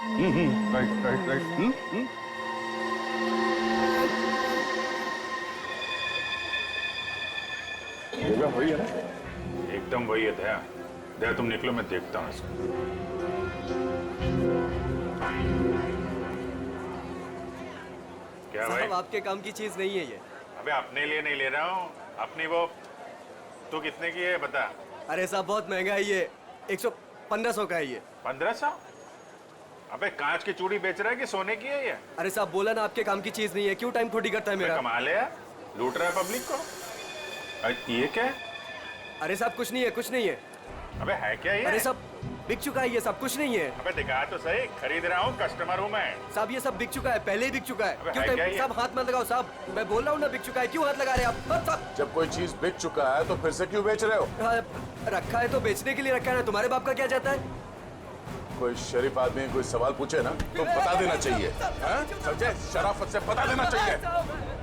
Right right right. जगह वही है ना? एकदम वही है दया। दया तुम निकलो, मैं देखता हूँ इसको। क्या भाई? साहब आपके काम की चीज नहीं है ये। अबे अपने लिए नहीं ले रहा हूँ, अपनी वो। तू कितने की है बता? अरे साहब बहुत महंगा है ये, 1500 का है ये। 1500? अबे कांच की चूड़ी बेच रहा है कि सोने की है ये? अरे साहब बोला ना आपके काम की चीज नहीं है, क्यों टाइम खोटी करता है मेरा? कमाल है यार, लूट रहा है पब्लिक को। अरे ये क्या है? अरे साहब कुछ नहीं है, कुछ नहीं है। अबे है क्या ये? अरे साहब बिक चुका है ये सब, कुछ नहीं है। अबे दिखा तो सही, खरीद रहा हूँ, कस्टमर हूँ मैं। साहब ये सब बिक चुका है, पहले ही बिक चुका है। अबे क्यों है क्या ये? साहब हाथ मत लगाओ साहब, मैं बोल रहा हूँ ना बिक चुका है, क्यों हाथ लगा रहे हैं आप? साहब जब कोई चीज बिक चुका है तो फिर से क्यों बेच रहे हो? रखा है तो बेचने के लिए रखा है ना, तुम्हारे बाप का क्या जाता है? कोई शरीफ आदमी कोई सवाल पूछे ना तो बता देना चाहिए। हाँ? समझे? शराफत से बता देना चाहिए।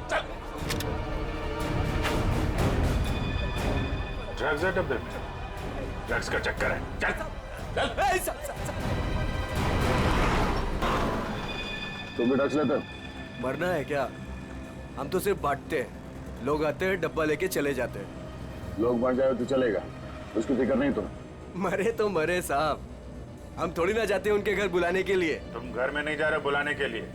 चल। ड्रग्स है डब्बे में, ड्रग्स का चक्कर है। चल चल। तुम भी ड्रग्स लेते हो? मरना है क्या? हम तो सिर्फ बांटते हैं, लोग आते हैं डब्बा लेके चले जाते हैं। लोग मर जाए तो चलेगा, उसकी फिक्र नहीं तुम्हें? मरे तो मरे साहब, हम थोड़ी ना जाते हैं उनके घर बुलाने के लिए। तुम घर में नहीं जा रहे बुलाने के लिए,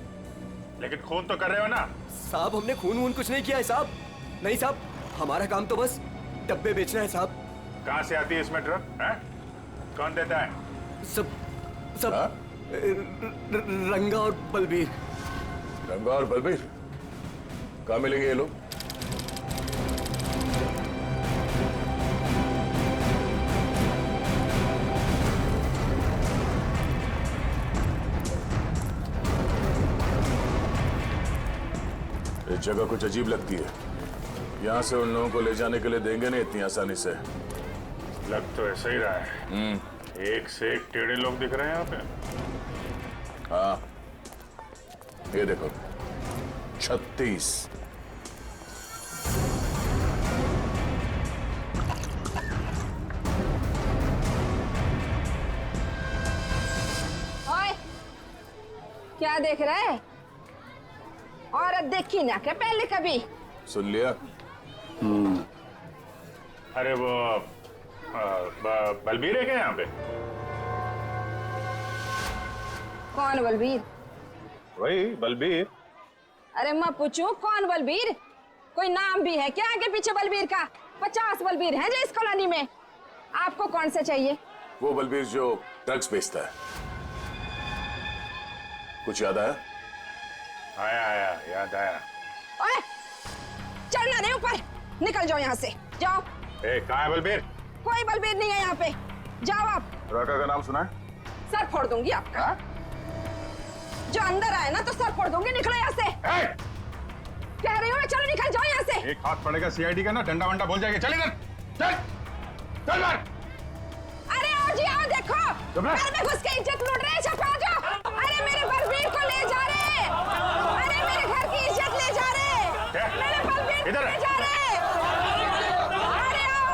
लेकिन खून तो कर रहे हो ना? साहब हमने खून वून कुछ नहीं किया है साहब। नहीं साहब, हमारा काम तो बस डब्बे बेचना है साहब। कहाँ से आती है इसमें ड्रग? कौन देता है? सब हाँ? रंगा और बलबीर। रंगा और बलबीर कहाँ मिलेंगे ये लोग? ये जगह कुछ अजीब लगती है, यहाँ से उन लोगों को ले जाने के लिए देंगे नहीं इतनी आसानी से। लग तो ऐसा ही रहा है। एक से एक टेढ़े लोग दिख रहे हैं यहाँ पे। हाँ, ये देखो 36। ओए, क्या देख रहा है? औरत देखी ना क्या पहले कभी? सुन लिया? अरे वो बलबीर है क्या यहाँ पे? कौन बलबीर? वही बलबीर। अरे मैं पूछूं कौन बलबीर? कोई नाम भी है क्या आगे पीछे बलबीर का? 50 बलबीर हैं जो इस कॉलोनी में। आपको कौन सा चाहिए? वो बलबीर जो ड्रग्स बेचता है। कुछ याद आया? आया आया, याद आया। ओए, चढ़ना नहीं ऊपर, निकल जाओ यहाँ से, जाओ। कहाँ है बलबीर? कोई बलबीर नहीं है यहाँ पे, जाओ आप। राका का नाम सुना है? सर फोड़ दूंगी आपका। जो अंदर आए ना तो सर फोड़ दूंगी, निकलो यहाँ से। कह रही हूँ मैं, चलो निकल जाओ यहाँ से। एक हाथ पड़ेगा सीआईडी का ना, डंडा वंडा बोल जाएगा। चल इधर, चल चल मार। अरे आओ जी आओ, देखो चुप रह। घर में घुस के इज्जत लूट रहे हैं, छपा जाओ। अरे मेरे बलबीर को ले जा रहे हैं, अरे मेरे घर की इज्जत ले जा रहे हैं। क्या? मेरे बलबीर को इधर ले जा रहे हैं। अरे आओ,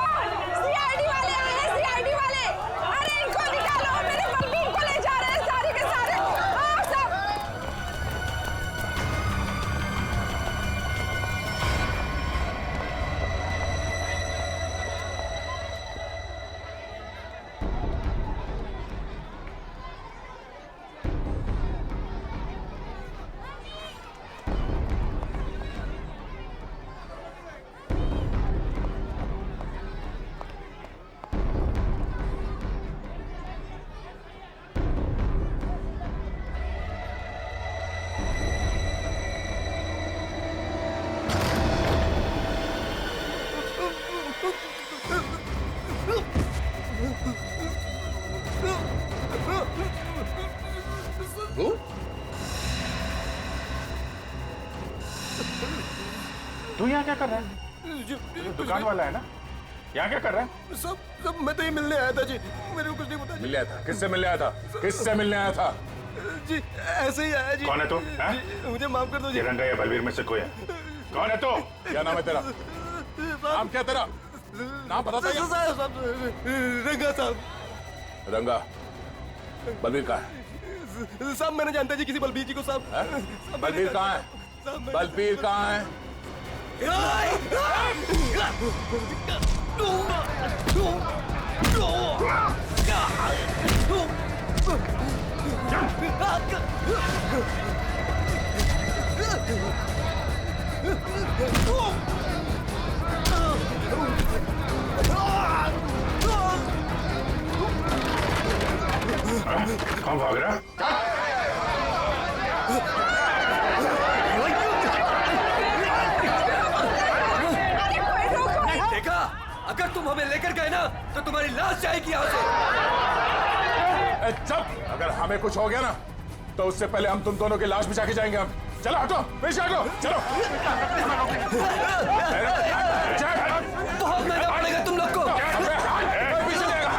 सीआईडी वाले आए हैं, सीआईडी वाले। अरे इनको निकालो, मेरे बलबीर को ले जा रहे हैं सारे के सारे। आओ सब। तू यहाँ क्या कर रहा है? दुकान वाला है ना, यहाँ क्या कर रहा है? सब मैं तो ये मिलने आया था जी, मेरे को कुछ नहीं पता मिल आया था? किससे मिलने आया था? किससे मिलने आया था? जी। ऐसे ही आया जी। कौन है तू? जी, मुझे माफ कर दो जी। किरण या बलबीर में से कोई है? कौन है तू? क्या नाम है तेरा? नाम क्या तेरा? नाम बता दे। रंगा साहब। रंगा। बलबीर कहाँ है? साहब मैं नहीं जानता जी किसी बलबीर जी को साहब। हैं? बलबीर कहाँ है? बलबीर कहाँ है? कौन भाग रहा? देखा, अगर तुम हमें लेकर गए ना तो तुम्हारी लाश जाएगी यहाँ से। चुप! अगर हमें कुछ हो गया ना तो उससे पहले हम तुम दोनों की लाश बिछा के जाएंगे। हम चलो हटो, पीछे हटो, चलो। बहुत महंगा पड़ेगा तुम लोग को। पीछे जाएगा,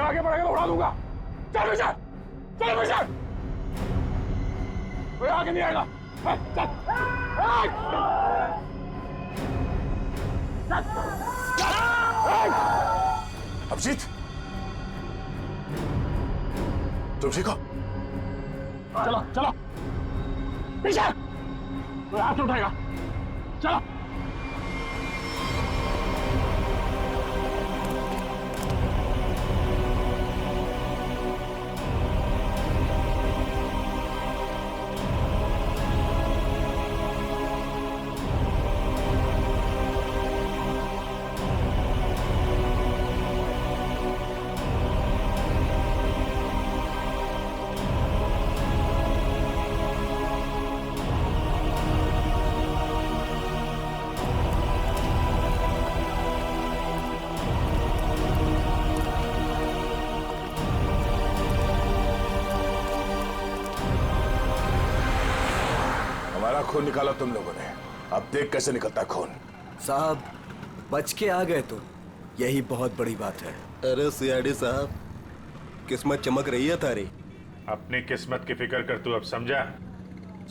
आगे बढ़ेगा तो उड़ा दूंगा। चल पीछे, चल पीछे। कोई आगे नहीं आएगा। चल। अभिजीत, तुम ठीक हो? चलो चलो पीछे। कोई हाथ उठाएगा। चलो। हमारा खून निकाला तुम लोगों ने, अब देख कैसे निकलता खून। साहब बच के आ गए तो यही बहुत बड़ी बात है। अरे सीआईडी साहब, किस्मत चमक रही है तारी। अपनी किस्मत की फिक्र कर तू अब समझा?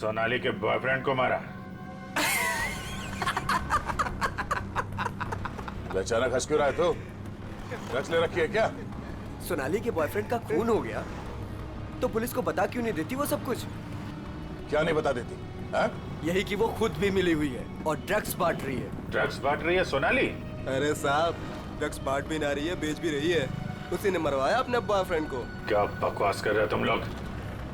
सोनाली के बॉयफ्रेंड को मारा। अचानक हंस क्यों रहा है तू? ड्रग्स ले रखी है क्या? सोनाली के बॉयफ्रेंड का खून हो गया तो पुलिस को बता क्यों नहीं देती वो सब कुछ? क्या नहीं बता देती? यही कि वो खुद भी मिली हुई है और ड्रग्स बांट रही है। ड्रग्स बांट रही है सोनाली? अरे साहब, ड्रग्स बांट भी ना रही है, बेच भी रही है। उसी ने मरवाया अपने बॉयफ्रेंड को। क्या बकवास कर रहे हो तुम लोग?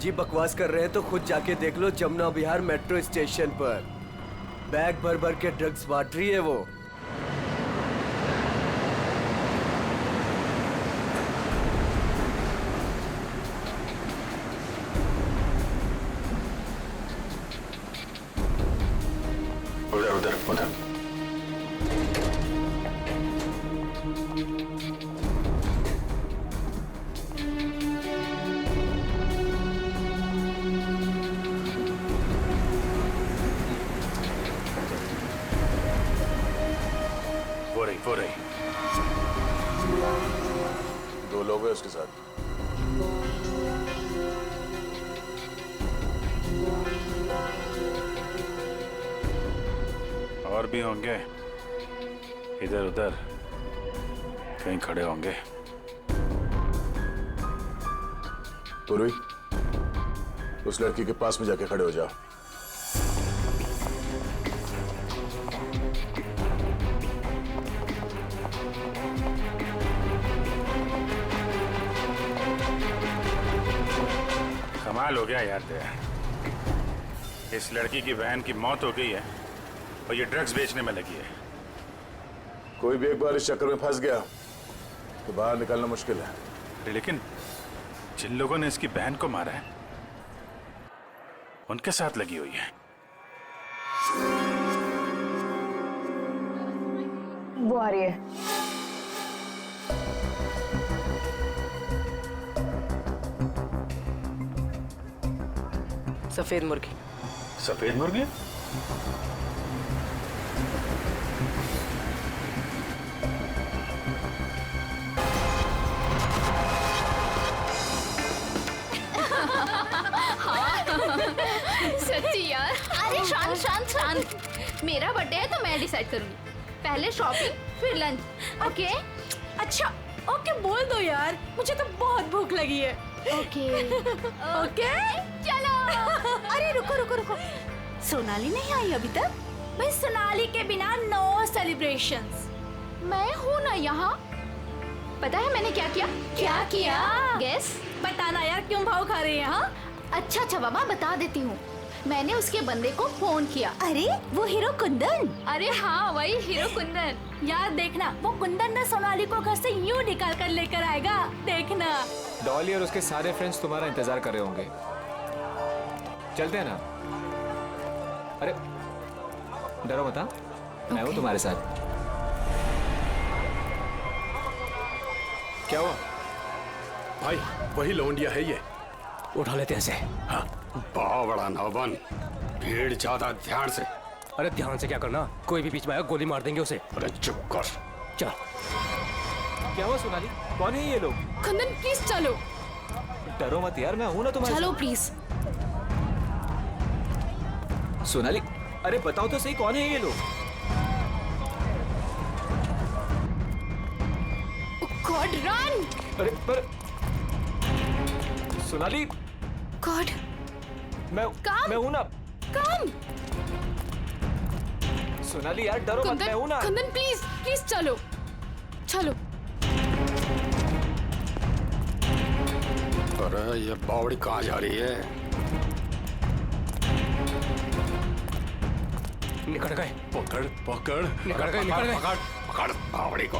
जी बकवास कर रहे हैं तो खुद जाके देख लो जमुना विहार मेट्रो स्टेशन पर बैग भर भर के ड्रग्स बांट रही है वो। उधर उधर उधर। वो रही। 2 लोग हैं उसके साथ। और भी होंगे, इधर उधर कहीं खड़े होंगे। पूर्वी, उस लड़की के पास में जाके खड़े हो जाओ। कमाल हो गया यार तेरा। इस लड़की की बहन की मौत हो गई है और ये ड्रग्स बेचने में लगी है। कोई भी एक बार इस चक्कर में फंस गया तो बाहर निकलना मुश्किल है। अरे लेकिन जिन लोगों ने इसकी बहन को मारा है उनके साथ लगी हुई है। वो आ रही है। सफेद मुर्गी। सफेद मुर्गी? सच्ची यार। अरे शांत शांत शांत, मेरा बर्थडे है तो मैं डिसाइड करूंगी। पहले शॉपिंग फिर लंच, ओके? अच्छा ओके बोल दो यार, मुझे तो बहुत भूख लगी है। ओके ओके चलो। अरे रुको रुको रुको, सोनाली नहीं आई अभी तक? भाई सोनाली के बिना नो सेलिब्रेशंस। मैं हूँ ना यहाँ। पता है मैंने क्या किया? क्या किया? गेस। बताना यार, क्यों भाव खा रहे हैं? हाँ अच्छा अच्छा बाबा बता देती हूँ। मैंने उसके बंदे को फोन किया। अरे वो हीरो कुंदन। अरे हाँ वही हीरो कुंदन। यार देखना, वो कुंदन ना सोनाली को घर से यूं निकाल कर लेकर आएगा, देखना। डॉली और उसके सारे फ्रेंड्स तुम्हारा इंतजार कर रहे होंगे। चलते हैं ना? अरे डरो मत, मैं हूँ तुम्हारे साथ। क्या हुआ भाई? वही लौंडिया है ये। उठा लेते हैं इसे। हाँ बहुत बड़ा नौबन, भीड़ ज्यादा, ध्यान से। अरे ध्यान से क्या करना, कोई भी बीच में आया गोली मार देंगे उसे। अरे चुप कर। चल। क्या हुआ सोनाली, कौन है ये लोग? कुंदन प्लीज चलो। डरो मत यार, मैं हूं ना तुम्हारे चलो साथ। प्लीज। सोनाली अरे बताओ तो सही, कौन है ये लोग? God run. अरे पर सोनाली, गॉड मैं काम। हूं ना। कम। सोनाली यार डरो मत, मैं हूं ना। कुंदन प्लीज प्लीज चलो चलो। अरे ये बावड़ी कहाँ जा रही है? निकल गए। पकड़ पकड़ निकल गए, निकल गए। पकड़ पकड़ बावड़ी को।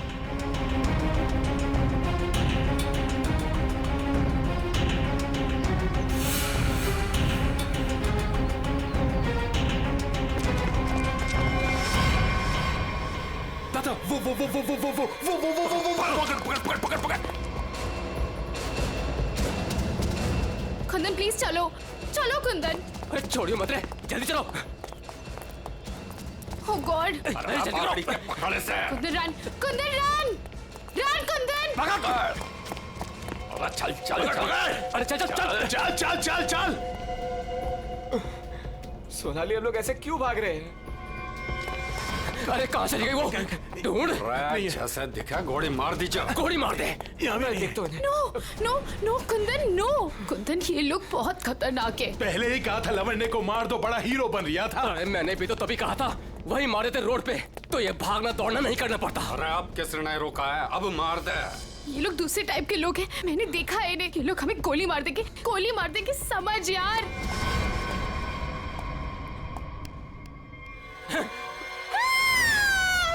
दादा वो पकड़ पकड़ पकड़ पकड़ पकड़। कुंदन प्लीज चलो चलो कुंदन। अरे छोड़ियो मत रे, जल्दी चलो। ओह गॉड। अरे बावड़ी के पकड़ से। Kundan run, Kundan run, run Kundan. अरे चल चल चल। अरे चल चल चल चल चल चल चल। सोनाली हम लोग ऐसे क्यों भाग रहे हैं? अरे कहाँ चली गई वो? ढूंढ। जैसे दिखा गोली मार दी। चल गोली मार दे। यहाँ मैं देखता हूँ। No no no Kundan no. Kundan ये लोग बहुत खतरनाक है। पहले ही कहा था लवंडे को मार दो, बड़ा हीरो बन रिया था। अरे मैंने भी तो तभी कहा था, वही मारे थे रोड पे, तो ये भागना दौड़ना नहीं करना पड़ता। अरे अब किसने नहीं रोका है? अब मार दे। ये लोग दूसरे टाइप के लोग हैं, मैंने देखा है इन्हें। ये लोग हमें गोली मार देंगे, गोली मार देंगे, समझ यार।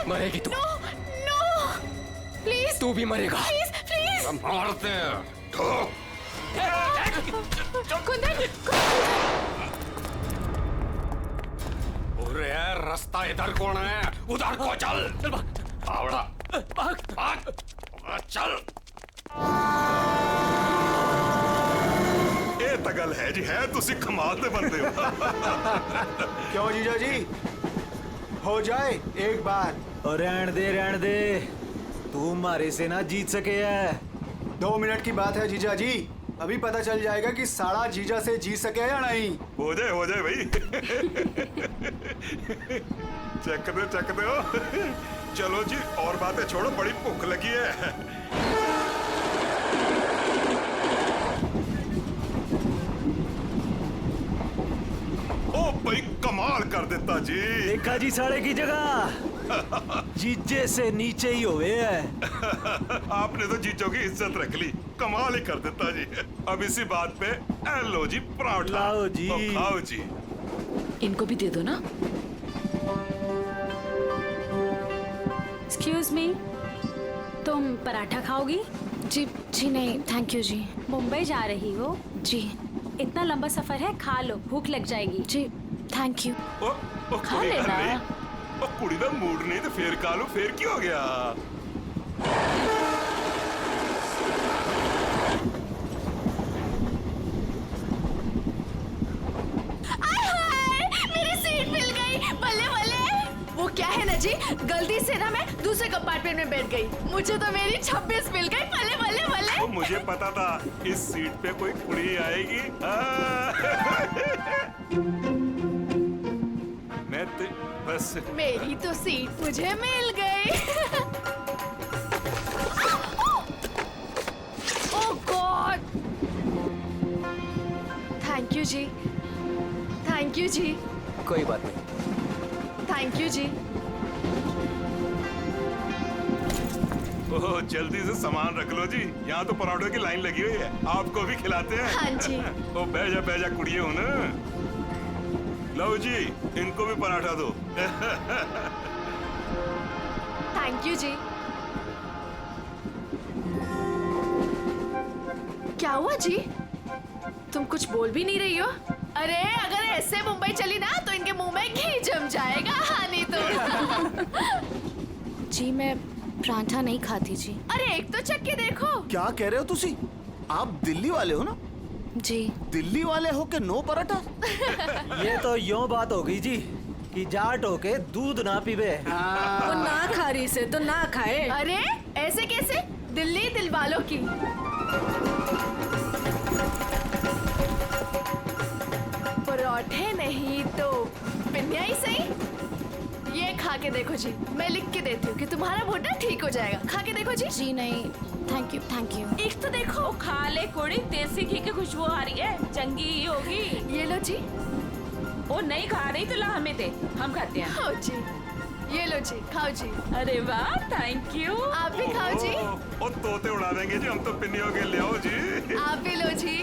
मरेगी तू। No no please. तू भी मरेगा। Please please. मार दे। कुंदन अरे रास्ता इधर कौन है? उधर को चल। बावड़ा भाग भाग चल। ਇਹ ਤਾਂ ਗੱਲ ਹੈ ਜੀ, ਹੈ ਤੁਸੀਂ ਕਮਾਲ ਦੇ ਬੰਦੇ ਹੋ। क्यों जीजा जी, हो जाए एक बार। और रहन दे, तू मारे से ना जीत सके है। 2 मिनट की बात है जीजा जी, अभी पता चल जाएगा कि साला जीजा से जीत सके या नहीं। हो जाए भाई। चक दे हो। चलो जी और बातें छोड़ो, बड़ी भूख लगी है। ओ भाई कमाल कर देता जी। देखा जी साढ़े की जगह जीजे से नीचे ही हुए है। आपने तो जीजों की इज्जत रख ली। कमाल ही कर देता जी। अब इसी बात पे लो जी पराठा। लाओ जी। तो खाओ जी। इनको भी दे दो ना। एक्सक्यूज मी, तुम पराठा खाओगी? जी जी नहीं थैंक यू जी। मुंबई जा रही हो? जी। इतना लंबा सफर है, खा लो, भूख लग जाएगी। जी थैंक यू। खा लेना। कुड़ी दा मूड नहीं तो फिर खा लो, फिर क्या हो गया? मेरी सीट मिल गई, बल्ले बल्ले। वो क्या है ना जी, गलती से ना मैं दूसरे कंपार्टमेंट में बैठ गई, मुझे तो मेरी 26 मिल गई, बल्ले बल्ले बल्ले। तो मुझे पता था इस सीट पे कोई कुड़ी आएगी। मैं तो बस मेरी तो सीट मुझे मिल गई। ओह गॉड, थैंक यू जी, थैंक यू जी, कोई बात नहीं। थैंक यू जी। ओह जल्दी से सामान रख लो जी, यहाँ तो पराठों की लाइन लगी हुई है, आपको भी खिलाते हैं। हाँ जी। ओ बैजा बैजा कुड़िए हो ना। लो जी, इनको भी पराठा दो। थैंक यू जी। क्या हुआ जी, तुम कुछ बोल भी नहीं रही हो? अरे अगर ऐसे मुंबई चली ना तो इनके मुंह में घी जम जाएगा। हाँ नहीं तो। जी मैं पराठा नहीं खाती जी। अरे एक तो चख के देखो। क्या कह रहे हो तुसी? आप दिल्ली वाले हो ना? जी। दिल्ली वाले हो के नो पराठा? ये तो यूं बात हो गई जी कि जाट हो के दूध ना पीवे। वो ना खा रही से तो ना खाए। अरे ऐसे कैसे, दिल्ली दिल वालों की। पराठे नहीं तो पिन्निया ही सही। ये खा के देखो जी, मैं लिख के देती हूँ कि तुम्हारा घुटना ठीक हो जाएगा। खा के देखो जी। जी नहीं थैंक यू थैंक यू। एक तो देखो, खा ले कुड़ी, देसी घी की खुशबू आ रही है, चंगी ही होगी। ये लो जी। वो नहीं खा रही तो ला हमें दे, हम खाते हैं। खाओ जी, ये लो जी, खाओ जी। अरे वाह थैंक यू। आप भी खाओ जी। ओ तोते उड़ा देंगे जी, हम तो पिन्नियों के ले आओ जी। आप भी लो जी,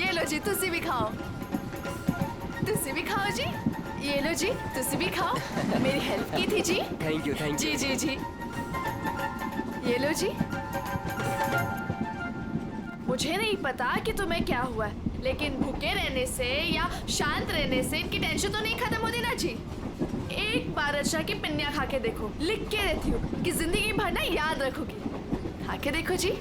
ये लो जी, तुसी भी खाओ, तुसी भी खाओ जी। ये लो जी, तुसी भी खाओ, मेरी हेल्प की थी जी। थैंक यू थैंक जी यू। जी जी, ये लो जी। मुझे नहीं पता कि तुम्हें क्या हुआ है, लेकिन भूखे रहने से या शांत रहने से इनकी टेंशन तो नहीं खत्म होती ना जी। एक बार अच्छा की पिन्निया खा के देखो, लिख के रहती हूँ कि जिंदगी भर ना याद रखोगी। खा के देखो जी।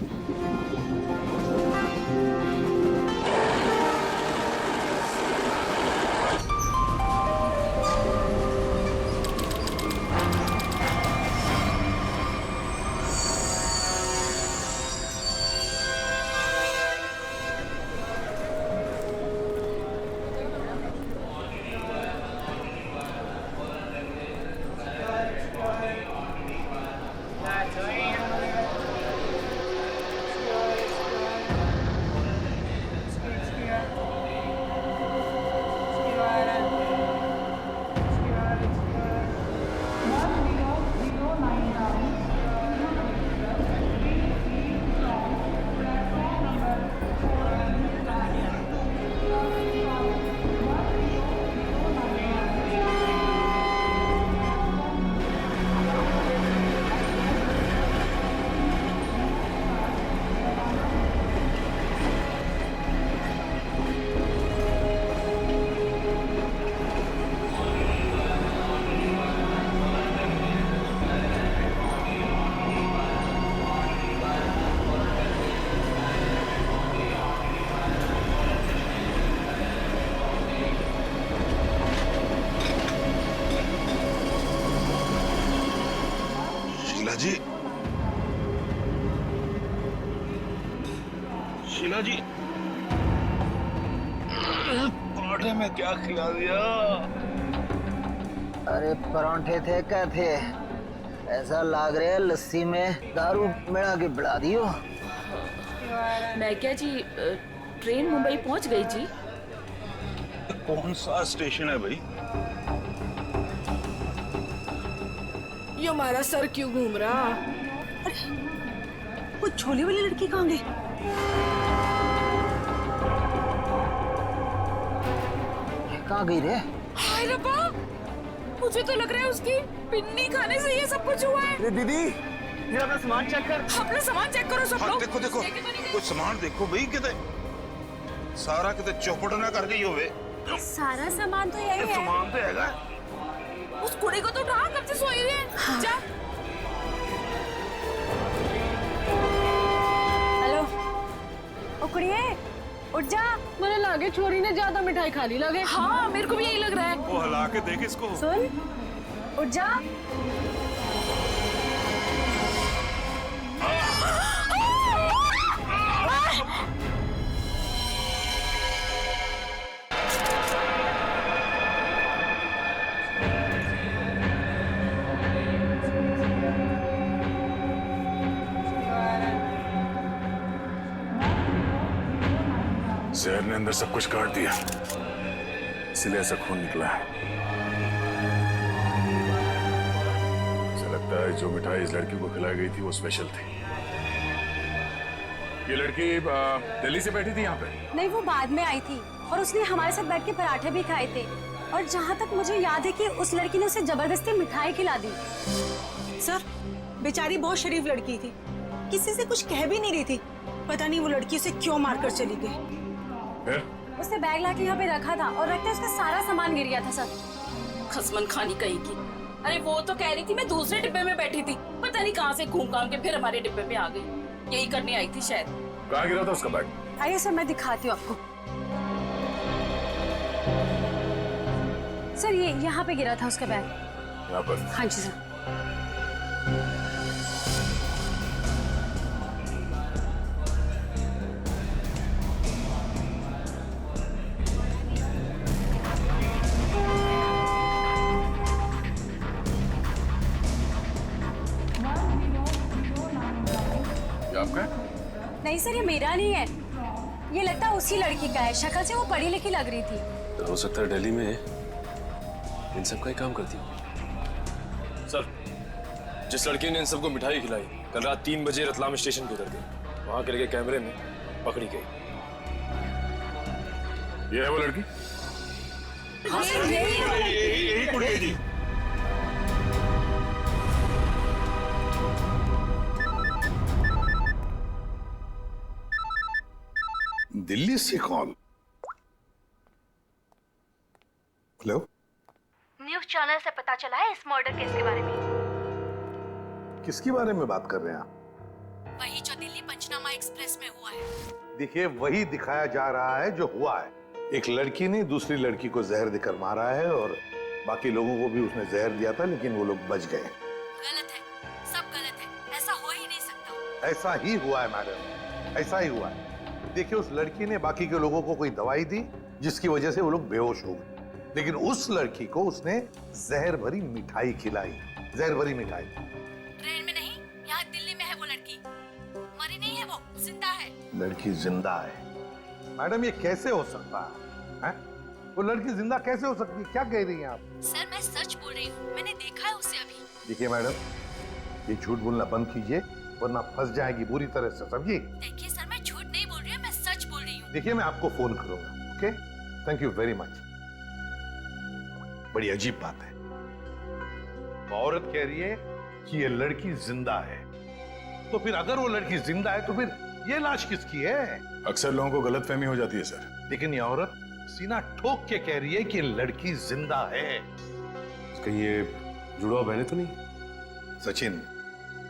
जी शीला जी, पराठे में क्या खिला दिया? अरे परांठे थे क्या थे? ऐसा लाग रहा है लस्सी में दारू मिला के बढ़ा दियो। मैं क्या जी, ट्रेन मुंबई पहुंच गई जी। कौन सा स्टेशन है भाई? ये हमारा सर क्यों घूम रहा? वो छोले वाली लड़की कहाँ गई? कहाँ गई रे? हाय रब्बा, मुझे तो लग रहा है उसकी पिन्नी खाने से ये सब कुछ हुआ है। अरे दीदी, ये अपना सामान चेक कर। अपना सामान चेक करो सब लोग। देखो देखो, कुछ सामान देखो भाई, किते सारा किते चौपट ना कर गई होवे। सारा सामान तो यही है। सामान तो हैगा। उस कुड़ी को तो उठा, कब से सोई हुई है। हाँ। जा। हेलो, ओ कुड़िए, उठ जा। मुझे लगे छोरी ने ज्यादा मिठाई खा ली लगे। हाँ, मेरे को भी यही लग रहा है। वो हिला के देख इसको। सुन, उठ जा। जहर ने अंदर सब कुछ काट दिया, इसलिए ऐसा खून निकला है। मुझे लगता है जो मिठाई इस लड़की को खिलाई गई थी वो स्पेशल थी। ये लड़की दिल्ली से बैठी थी यहाँ पे? नहीं, वो बाद में आई थी और उसने हमारे साथ बैठ के पराठे भी खाए थे। और जहाँ तक मुझे याद है कि उस लड़की ने उसे जबरदस्ती मिठाई खिला दी। सर, बेचारी बहुत शरीफ लड़की थी, किसी से कुछ कह भी नहीं रही थी। पता नहीं वो लड़की उसे क्यों मारकर चली गई। उसने बैग लाके यहाँ पे रखा था और रखते उसका सारा सामान गिर गया था सर। खसमन खानी कहेगी। अरे वो तो कह रही थी मैं दूसरे डिब्बे में बैठी थी, पता नहीं कहाँ से घूम घाम के फिर हमारे डिब्बे में आ गई। यही करने आई थी शायद। कहाँ गिरा था उसका बैग? आइए सर, मैं दिखाती हूँ आपको। सर, ये यहाँ पे गिरा था उसका बैग। यहाँ पर? हाँ जी सर। आपका? नहीं सर, ये मेरा नहीं है, ये लगता है उसी लड़की का है। शक्ल से वो पढ़ी लिखी लग रही थी। तो हो सकता है दिल्ली में इन सब का ही काम करती हो। सर, जिस लड़की ने इन सबको मिठाई खिलाई कल रात 3 बजे रतलाम स्टेशन पे उतर गई। वहां के लगे कैमरे में पकड़ी गई। ये है वो लड़की? यही कुड़ी है जी। दिल्ली से कॉल। हेलो, न्यूज़ चैनल से पता चला है इस मर्डर केस के बारे में। किसके बारे में बात कर रहे हैं आप? वही जो दिल्ली पंचनामा एक्सप्रेस में हुआ है। देखिए, वही दिखाया जा रहा है जो हुआ है। एक लड़की ने दूसरी लड़की को जहर देकर मारा है और बाकी लोगों को भी उसने जहर दिया था, लेकिन वो लोग बच गए। गलत है, सब गलत है, ऐसा हो ही नहीं सकता। ऐसा ही हुआ है मैडम, ऐसा ही हुआ है। देखिए, उस लड़की ने बाकी के लोगों को कोई दवाई दी जिसकी वजह से वो लोग बेहोश हो गए, लेकिन उस लड़की को उसने जहर भरी मिठाई खिलाई। जहर भरी मिठाई। ट्रेन में नहीं, यहाँ दिल्ली में है वो लड़की। मरी नहीं है, वो जिंदा है। लड़की जिंदा है? मैडम, ये कैसे हो सकता है? वो लड़की जिंदा कैसे हो सकती है? क्या कह रही हैं आप? सर, मैं सच बोल रही हूँ, मैंने देखा है उसे अभी। देखिए मैडम, ये झूठ बोलना बंद कीजिए वरना फंस जाएगी बुरी तरह से, समझिए? देखिए सर, मैं झूठ नहीं बोल रही हूँ, मैं सच बोल रही हूँ। देखिए, मैं आपको फोन करूंगा, okay? Thank you very much. बड़ी अजीब बात है, वो औरत कह रही है कि ये लड़की जिंदा है, तो फिर अगर वो लड़की जिंदा है तो फिर ये लाश किसकी है? अक्सर लोगों को गलतफहमी हो जाती है सर। लेकिन ये औरत सीना ठोक के कह रही है कि लड़की जिंदा है। कहीं ये जुड़वा बहने तो नहीं? सचिन,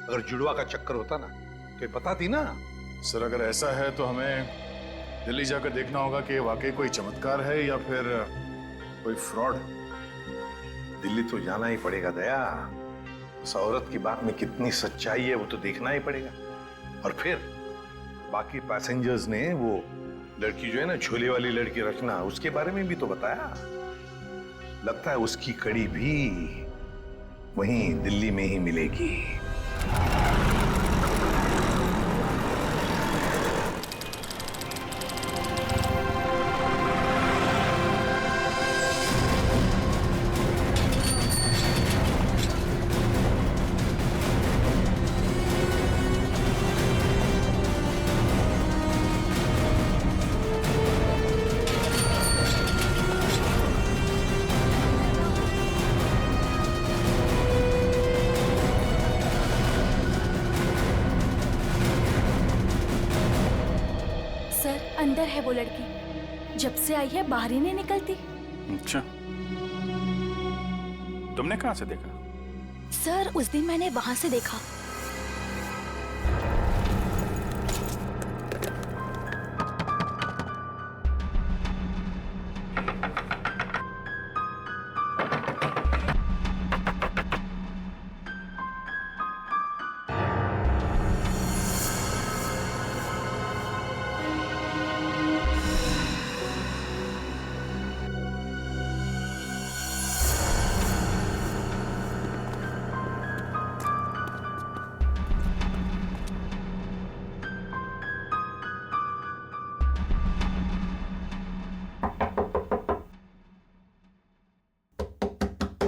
अगर जुड़वा का चक्कर होता ना तो ये बताती ना। सर, अगर ऐसा है तो हमें दिल्ली जाकर देखना होगा कि वाकई कोई चमत्कार है या फिर कोई फ्रॉड। दिल्ली तो जाना ही पड़ेगा दया। उस औरत की बात में कितनी सच्चाई है वो तो देखना ही पड़ेगा। और फिर बाकी पैसेंजर्स ने वो लड़की जो है ना, झोले वाली लड़की रचना, उसके बारे में भी तो बताया। लगता है उसकी कड़ी भी वहीं दिल्ली में ही मिलेगी। सर अंदर है वो लड़की, जब से आई है बाहर ही नहीं निकलती। अच्छा, तुमने कहाँ से देखा? सर उस दिन मैंने वहां से देखा।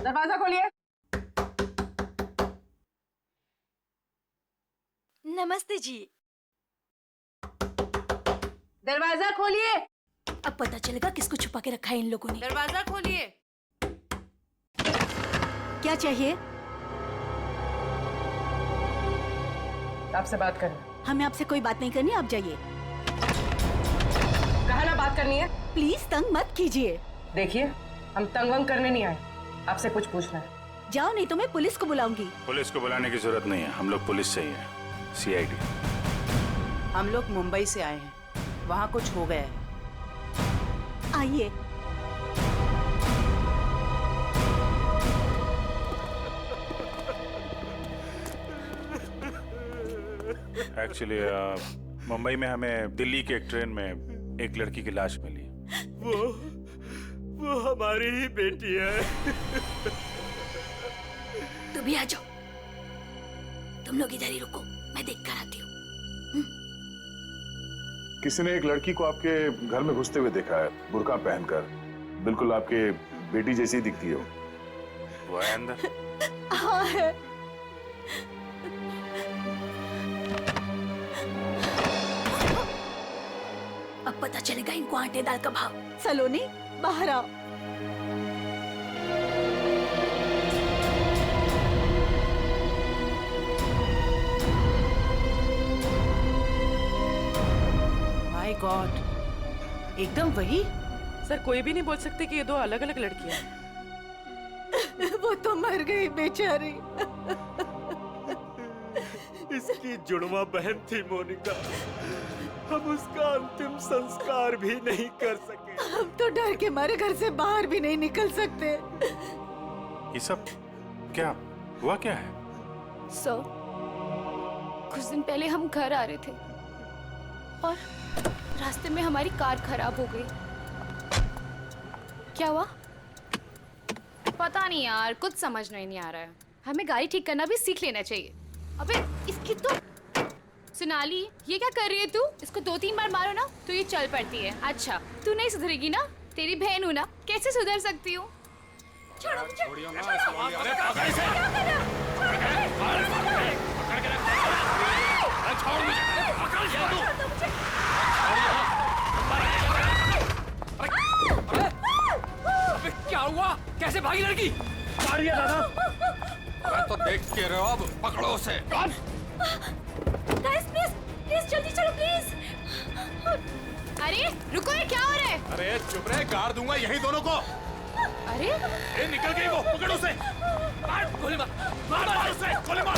दरवाजा खोलिए। नमस्ते जी। दरवाजा खोलिए। अब पता चलेगा किसको छुपा के रखा है इन लोगों ने। दरवाजा खोलिए। क्या चाहिए? आपसे बात करनी। हमें आपसे कोई बात नहीं करनी, आप जाइए। कहा ना बात करनी है। प्लीज तंग मत कीजिए। देखिए, हम तंग वंग करने नहीं आए, आपसे कुछ पूछना है। जाओ नहीं तो मैं पुलिस को बुलाऊंगी। पुलिस को बुलाने की जरूरत नहीं है, हम लोग पुलिस से ही हैं, CID। हम लोग मुंबई से आए हैं, वहाँ कुछ हो गया है। आइए। एक्चुअली मुंबई में हमें दिल्ली के एक ट्रेन में एक लड़की की लाश मिली। वो हमारी ही बेटी है। तुम भी आ जाओ, तुम लोग इधर ही रुको, मैं देख कर आती हूँ। किसी ने एक लड़की को आपके घर में घुसते हुए देखा है, बुर्का पहनकर, बिल्कुल आपके बेटी जैसी ही दिखती है वो है अंदर? हाँ है। अब पता चलेगा इनको आटे दाल का भाव। सलोनी बाहर आओ। माय गॉड, एकदम वही। सर कोई भी नहीं बोल सकते कि ये दो अलग अलग लड़कियां हैं। वो तो मर गई बेचारी। इसकी जुड़वा बहन थी मोनिका, हम उसका अंतिम संस्कार भी नहीं कर सके। हम तो डर के मारे घर से बाहर भी नहीं निकल सकते। ये सब क्या हुआ, क्या है? सर, कुछ दिन पहले हम घर आ रहे थे और रास्ते में हमारी कार खराब हो गई। क्या हुआ? पता नहीं यार, कुछ समझ नहीं आ रहा है। हमें गाड़ी ठीक करना भी सीख लेना चाहिए। अबे इसकी तो सोनाली, ये क्या कर रही है तू? इसको 2-3 बार मारो ना तो ये चल पड़ती है। अच्छा, तू नहीं सुधरेगी ना? तेरी बहन हूँ ना, कैसे सुधर सकती हूँ? छोड़ो मुझे। क्या हुआ? कैसे भागी लड़की? मारिए दादा। मैं तो देख के रहो, अब पकड़ो उसे। गाइस प्लीज जल्दी चलो प्लीज। अरे रुको, ये क्या हो रहा है? अरे चुप रहे, गाड़ दूंगा यही दोनों को। अरे ए, निकल गई वो, पकड़ो उसे। मार गोली मार, मार उसे, गोली मार,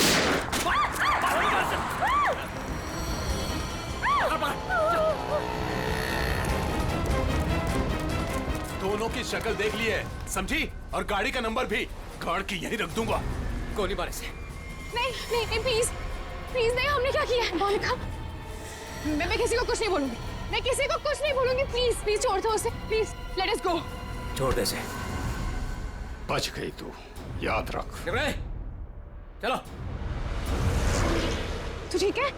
दोनों की शक्ल देख ली है, समझी? और गाड़ी का नंबर भी गाड़ के यहीं रख दूंगा। गोली मार इसे। नहीं प्लीज प्लीज नहीं, हमने क्या किया है? मोनिका, मैं किसी को कुछ नहीं बोलूंगी, मैं किसी को कुछ नहीं बोलूंगी। प्लीज छोड़ दो उसे, प्लीज लेट अस गो। छोड़ दे इसे। बच गई तू, याद रख। चलो। तू ठीक है?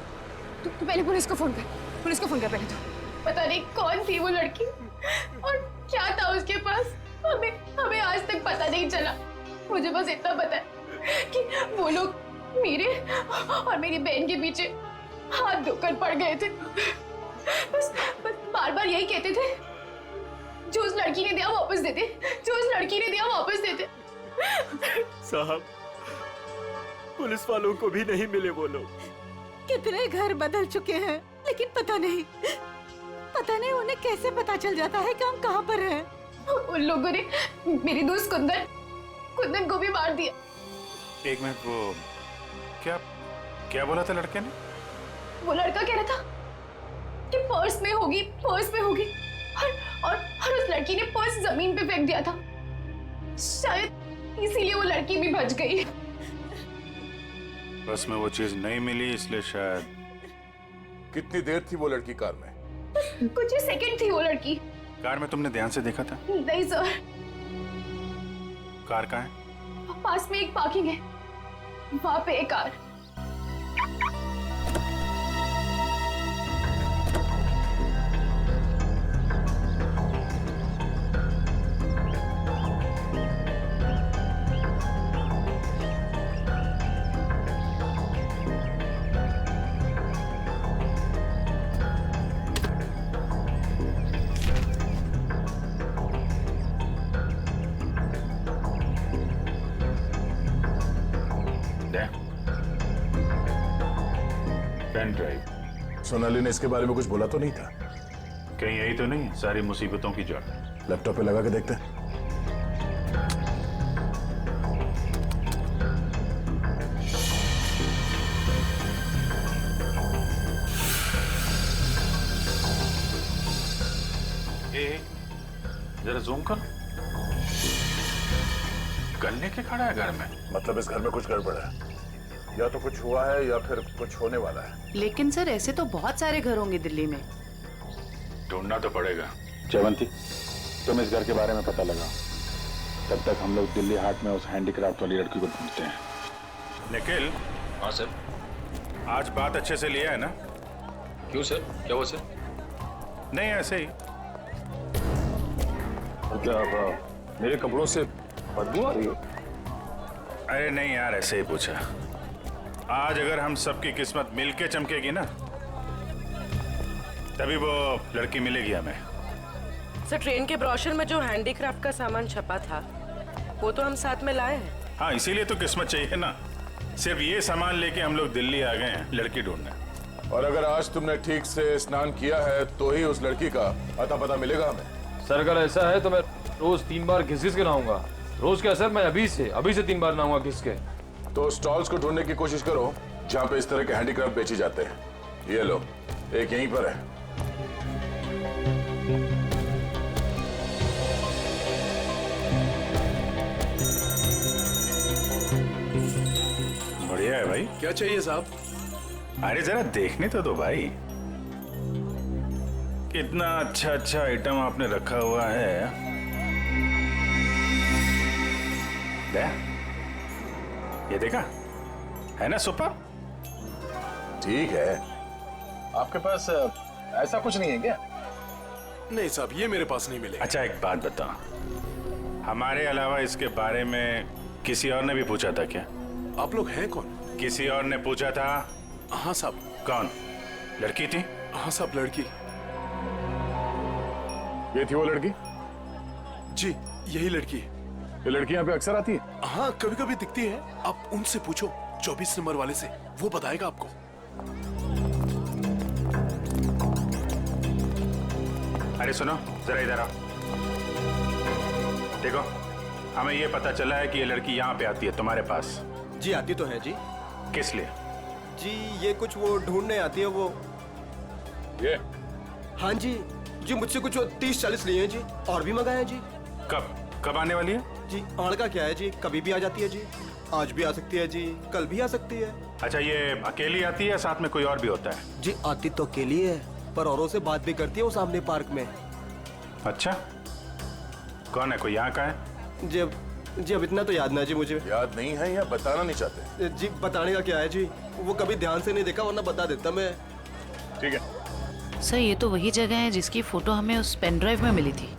तू पहले पुलिस को फोन कर, पुलिस को फोन कर पहले। तू पता नहीं कौन थी वो लड़की और क्या था उसके पास, हमें आज तक पता नहीं चला। मुझे बस इतना पता है कि वो लोग मेरे और मेरी बहन के पीछे हाथ धोकर पड़ गए थे। बस बार बार यही कहते थे, जो उस लड़की ने दिया वापस दे दे, जो उस लड़की ने दिया वापस दे दे। साहब, पुलिस वालों को भी नहीं मिले वो लोग। कितने घर बदल चुके हैं, लेकिन पता नहीं पता नहीं उन्हें कैसे पता चल जाता है कि हम कहाँ पर हैं। उन लोगों ने मेरी दोस्त कुंदन को भी मार दिया। एक मिनट, वो क्या क्या बोला था लड़के ने? वो लड़का कह रहा था कि पर्स में होगी और उस लड़की ने पर्स जमीन पे फेंक दिया था। शायद इसीलिए वो लड़की भी बच गई। बस में वो चीज नहीं मिली इसलिए शायद। कितनी देर थी वो लड़की कार में? कुछ ही सेकंड थी वो लड़की। कार में तुमने ध्यान से देखा था? नहीं सर। कार कहाँ है? पास में एक पार्किंग है, वहां पे एक कार। Pen drive. सोनाली ने इसके बारे में कुछ बोला तो नहीं था? कहीं यही तो नहीं सारी मुसीबतों की जड़? लैपटॉप पे लगा के देखते हैं। जरा जूम कर। गन लेके खड़ा है घर में? मतलब इस घर में कुछ गड़बड़ है, या तो कुछ हुआ है या फिर कुछ होने वाला है। लेकिन सर ऐसे तो बहुत सारे घर होंगे दिल्ली में। ढूंढना तो पड़ेगा। जयवंती, तुम इस घर के बारे में पता लगाओ, तब तक हम लोग दिल्ली हाट में उस हैंडीक्राफ्ट वाली लड़की को ढूंढते हैं। निखिल। हाँ सर। आज बात अच्छे से लिया है ना? क्यों सर, क्या हुआ सर? नहीं ऐसे ही। क्या मेरे कपड़ों से बदबू आ रही है? अरे नहीं यार, ऐसे ही पूछा। आज अगर हम सबकी किस्मत मिलके चमकेगी ना, तभी वो लड़की मिलेगी हमें। सर ट्रेन के ब्रोशर में जो हैंडीक्राफ्ट का सामान छपा था वो तो हम साथ में लाए हैं। हाँ, इसीलिए तो किस्मत चाहिए ना। सिर्फ ये सामान लेके हम लोग दिल्ली आ गए हैं लड़की ढूंढने। और अगर आज तुमने ठीक से स्नान किया है तो ही उस लड़की का अता पता मिलेगा हमें। सर अगर ऐसा है तो मैं रोज 3 बार घिस के नहाऊंगा। रोज क्या सर, मैं अभी से 3 बार नहाऊंगा घिस के। तो स्टॉल्स को ढूंढने की कोशिश करो जहाँ पे इस तरह के हैंडीक्राफ्ट बेचे जाते हैं। ये लो, एक यहीं पर है। बढ़िया है भाई। क्या चाहिए साहब? अरे जरा देखने तो दो भाई, कितना अच्छा अच्छा आइटम आपने रखा हुआ है। ये देखा है ना, सुपर। ठीक है, आपके पास ऐसा कुछ नहीं है क्या? नहीं साहब, ये मेरे पास नहीं मिलेगा। अच्छा एक बात बता, हमारे अलावा इसके बारे में किसी और ने भी पूछा था क्या? आप लोग हैं कौन? किसी और ने पूछा था? हाँ साहब। कौन? लड़की थी? हाँ साहब, लड़की। ये थी वो लड़की? जी यही लड़की है। ये लड़की यहाँ पे अक्सर आती है? हाँ कभी कभी दिखती है। आप उनसे पूछो 24 नंबर वाले से, वो बताएगा आपको। अरे सुनो जरा इधर आओ। देखो, हमें ये पता चला है कि ये लड़की यहाँ पे आती है तुम्हारे पास। जी आती तो है जी। किस लिए? जी ये कुछ वो ढूंढने आती है वो। ये? हाँ जी मुझसे कुछ 30-40 लिए हैं जी, और भी मंगाए हैं जी। कब आने वाली है? जी आड़ का क्या है जी, कभी भी आ जाती है जी। आज भी आ सकती है जी, कल भी आ सकती है। अच्छा, ये अकेली आती है या साथ में कोई और भी होता है? जी आती तो अकेली है, पर औरों से बात भी करती है वो सामने पार्क में। अच्छा, कौन है? कोई यहाँ का है? जी अब इतना तो याद ना जी मुझे। याद नहीं है या बताना नहीं चाहते? जी बताने का क्या है जी, वो कभी ध्यान से नहीं देखा, वरना बता देता मैं। ठीक है सर, ये तो वही जगह है जिसकी फोटो हमें उस पेन ड्राइव में मिली थी।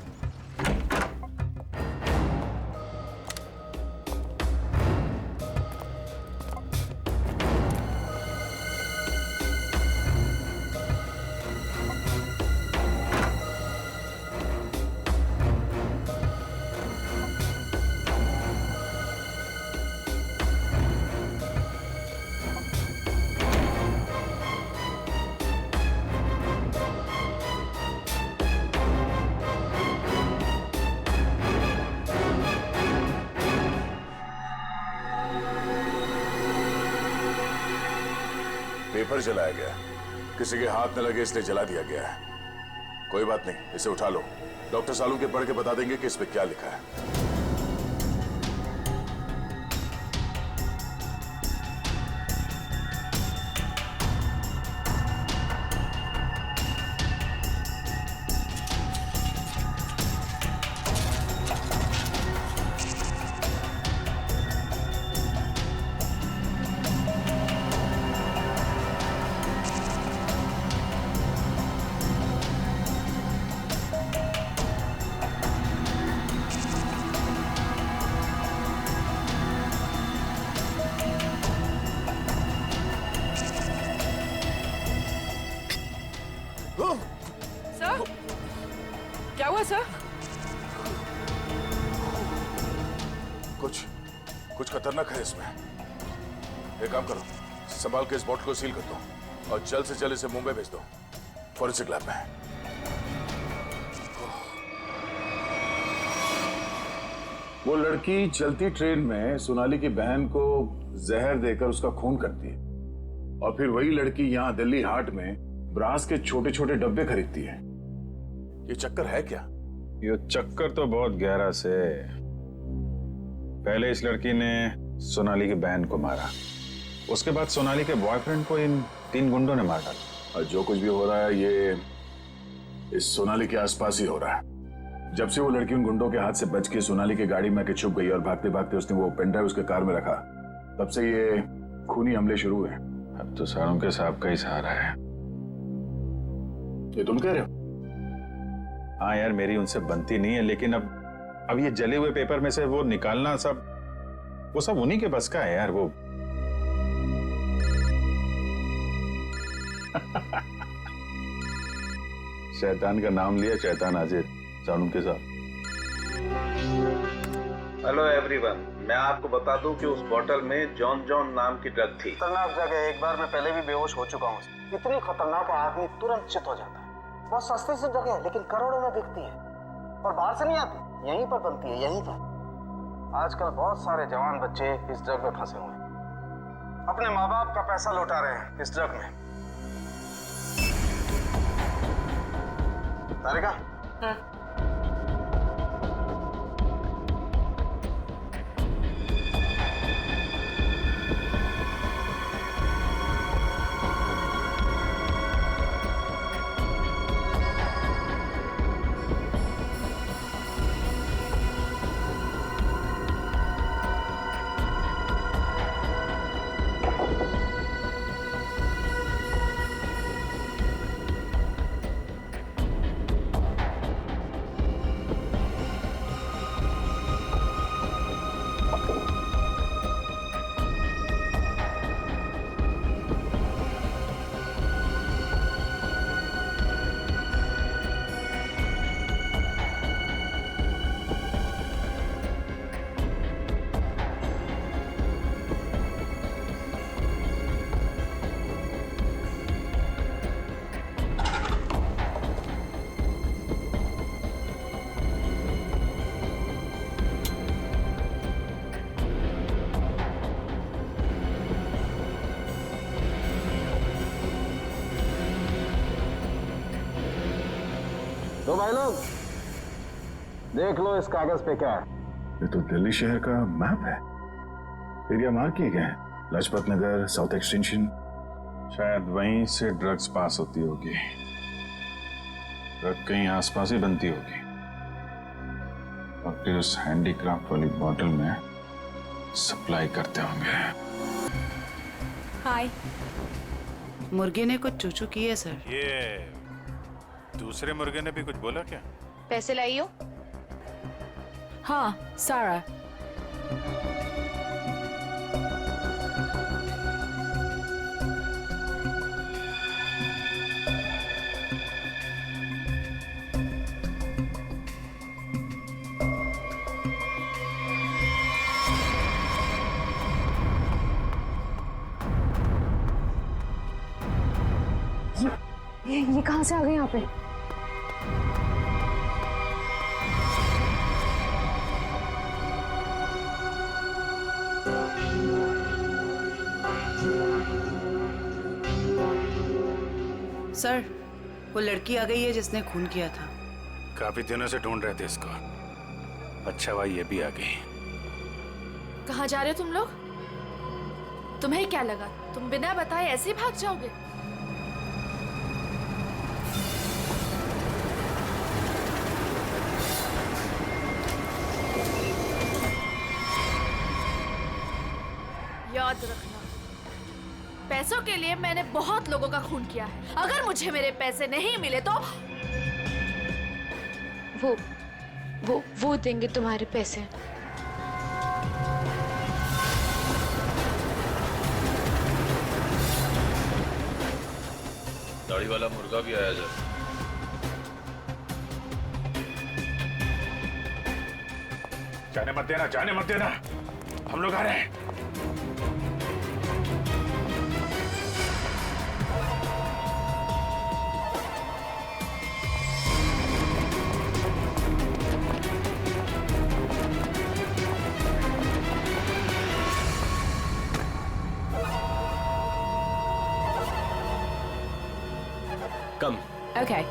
घर जलाया गया है। किसी के हाथ न लगे इसलिए जला दिया गया है। कोई बात नहीं, इसे उठा लो। डॉक्टर सालू के पढ़ के बता देंगे कि इस पे क्या लिखा है। सर, क्या हुआ सर? कुछ खतरनाक है इसमें। एक काम करो, संभाल के इस बॉटल को सील कर दो और जल्द से जल्द इसे मुंबई भेज दो, फॉरेंसिक लैब में। वो लड़की चलती ट्रेन में सोनाली की बहन को जहर देकर उसका खून करती है और फिर वही लड़की यहाँ दिल्ली हाट में ब्रास के छोटे छोटे डब्बे खरीदती है। ये चक्कर है क्या? ये चक्कर तो बहुत गहरा से। पहले इस लड़की ने सोनाली की बहन को मारा, उसके बाद सोनाली के बॉयफ्रेंड को इन 3 गुंडों ने मार डाला। और जो कुछ भी हो रहा है ये इस सोनाली के आसपास ही हो रहा है। जब से वो लड़की उन गुंडों के हाथ से बच के सोनाली की गाड़ी में आके छुप गई और भागते भागते उसने वो पेन ड्राइव उसके कार में रखा, तब से ये खूनी हमले शुरू हुए। अब तो सारों के साहब का ही सहारा है। ये तुम कह रहे हो? हाँ यार, मेरी उनसे बनती नहीं है, लेकिन अब ये जले हुए पेपर में से वो निकालना वो सब उन्हीं के बस का है यार। वो शैतान का नाम लिया, शैतान हाजिर। सारुण के साथ। हेलो एवरीवन, मैं आपको बता दूं कि उस बोतल में जॉन जॉन नाम की ड्रग थी। खतरनाक जगह, एक बार मैं पहले भी बेहोश हो चुका हूँ। इतनी खतरनाक है, आदमी तुरंत चित हो जाता है। बहुत सस्ती सी जगह है, लेकिन करोड़ों में बिकती है और बाहर से नहीं आती, यहीं पर बनती है, यहीं पर। आजकल बहुत सारे जवान बच्चे इस ड्रग में फंसे हुए हैं, अपने माँ बाप का पैसा लौटा रहे हैं इस ड्रग में। तारिका, तो भाई लोग देख लो इस कागज पे क्या है। ये तो दिल्ली शहर का मैप है। एरिया मार्क किए गए हैं, लाजपत नगर, साउथ एक्सटेंशन। शायद वहीं से ड्रग्स पास होती होगी। ड्रग कहीं आसपास ही बनती होगी और फिर उस हैंडीक्राफ्ट वाली बॉटल में सप्लाई करते होंगे। हाय। मुर्गे ने कुछ चूचू की है सर। ये दूसरे मुर्गे ने भी कुछ बोला क्या? पैसे लाई हो? हाँ, सारा। ये कहाँ से आ गए यहाँ पे? सर, वो लड़की आ गई है जिसने खून किया था। काफी दिनों से ढूंढ रहे थे इसको। अच्छा हुआ ये भी आ गई। कहाँ जा रहे हो तुम लोग? तुम्हें क्या लगा तुम बिना बताए ऐसे ही भाग जाओगे? याद रखना, पैसों के लिए मैंने बहुत लोगों का खून किया है। अगर मुझे मेरे पैसे नहीं मिले तो वो देंगे तुम्हारे पैसे। दाढ़ी वाला मुर्गा भी आया जरा। जाने मत देना, जाने मत देना, हम लोग आ रहे हैं। Come. Okay.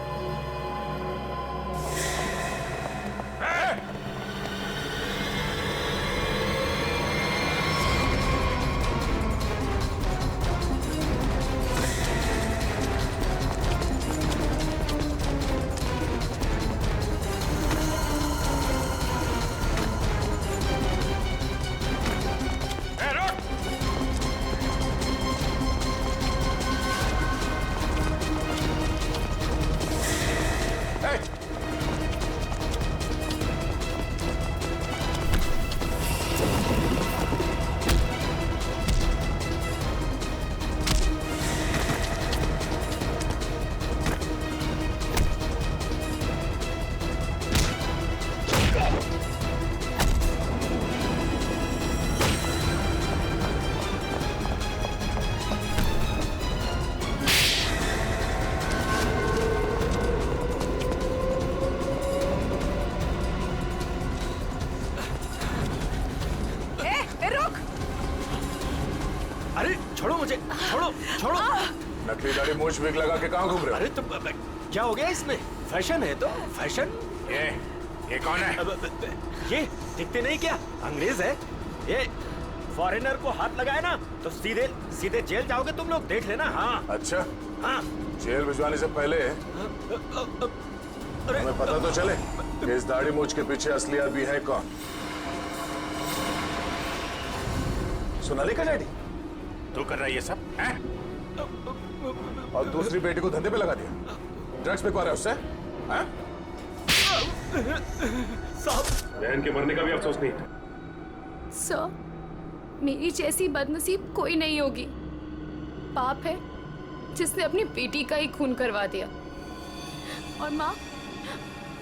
नकली दाढ़ी मूछ विग लगा के कहाँ घूम रहे हो? अरे तो क्या हो गया इसमें? फैशन है तो फैशन। ये कौन है? ये दिखते नहीं क्या? अंग्रेज है ये। फॉरेनर को हाथ लगाए ना तो सीधे सीधे जेल जाओगे तुम लोग, देख लेना। हाँ अच्छा, हाँ। जेल भिजवाने से पहले हमें पता तो चले कि इस दाढ़ी मूछ के पीछे असली आदमी है कौन। सोनाली का डैडी तू कर रहा है ये सब है? और दूसरी बेटी को धंधे पे लगा दिया, ड्रग्स बिकवा रहा है उससे। बहन के मरने का भी अफसोस नहीं था। सर, मेरी जैसी बदनसीब कोई नहीं होगी। पाप है जिसने अपनी बेटी का ही खून करवा दिया, और माँ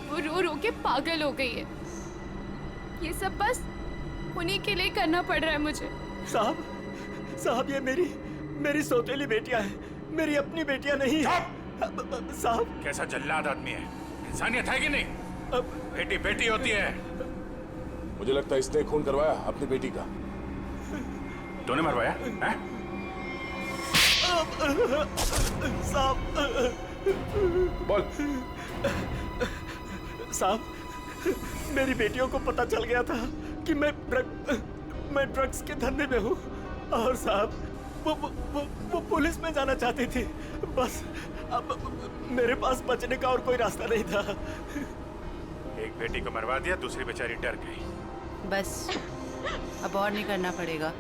वो रो रो के पागल हो गई है। ये सब बस उन्हीं के लिए करना पड़ रहा है मुझे। साहब ये मेरी सौतेली बेटियां हैं, मेरी अपनी बेटियां नहीं है। साहब कैसा जल्लाद आदमी है, इंसानियत है कि नहीं? बेटी बेटी होती है। मुझे लगता है इसने खून करवाया अपनी बेटी का। तूने मरवाया है? साहब बोल। साहब मेरी बेटियों को पता चल गया था कि मैं ड्रग्स के धंधे में हूँ, और साहब वो पुलिस में जाना चाहती थी। बस अब मेरे पास बचने का और कोई रास्ता नहीं था। एक बेटी को मरवा दिया, दूसरी बेचारी डर गई। बस अब और नहीं करना पड़ेगा।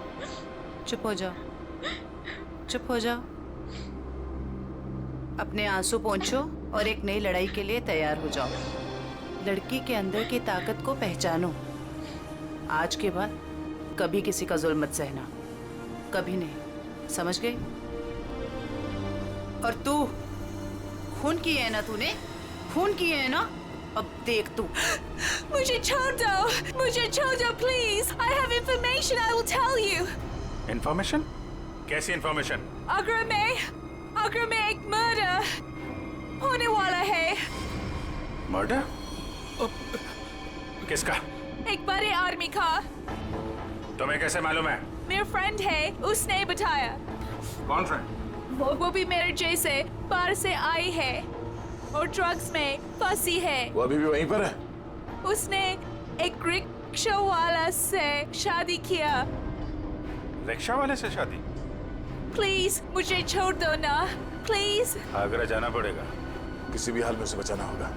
चुप हो जाओ, चुप हो जाओ। अपने आंसू पोंछो और एक नई लड़ाई के लिए तैयार हो जाओ। लड़की के अंदर की ताकत को पहचानो। आज के बाद कभी किसी का जुल्म मत सहना, कभी नहीं, समझ गई? और तू खून की है ना, तूने खून की है ना? अब देख तू। मुझे छोड़ दो, मुझे छोड़ दो please. I have information I will tell you. Information? कैसी इंफॉर्मेशन? आगरा में एक मर्डर होने वाला है। मर्डर? किसका? एक बड़े आदमी का। तुम्हें कैसे मालूम है? मेरा फ्रेंड है, उसने बताया। कौन फ्रेंड? वो भी मेरे जैसे बाहर से आई है और ड्रग्स में फंसी है। वो अभी भी वहीं पर है? उसने एक रिक्शा वाला से शादी किया। रिक्शा वाले से शादी? प्लीज मुझे छोड़ दो ना, प्लीज। आगरा जाना पड़ेगा। किसी भी हाल में उसे बचाना होगा।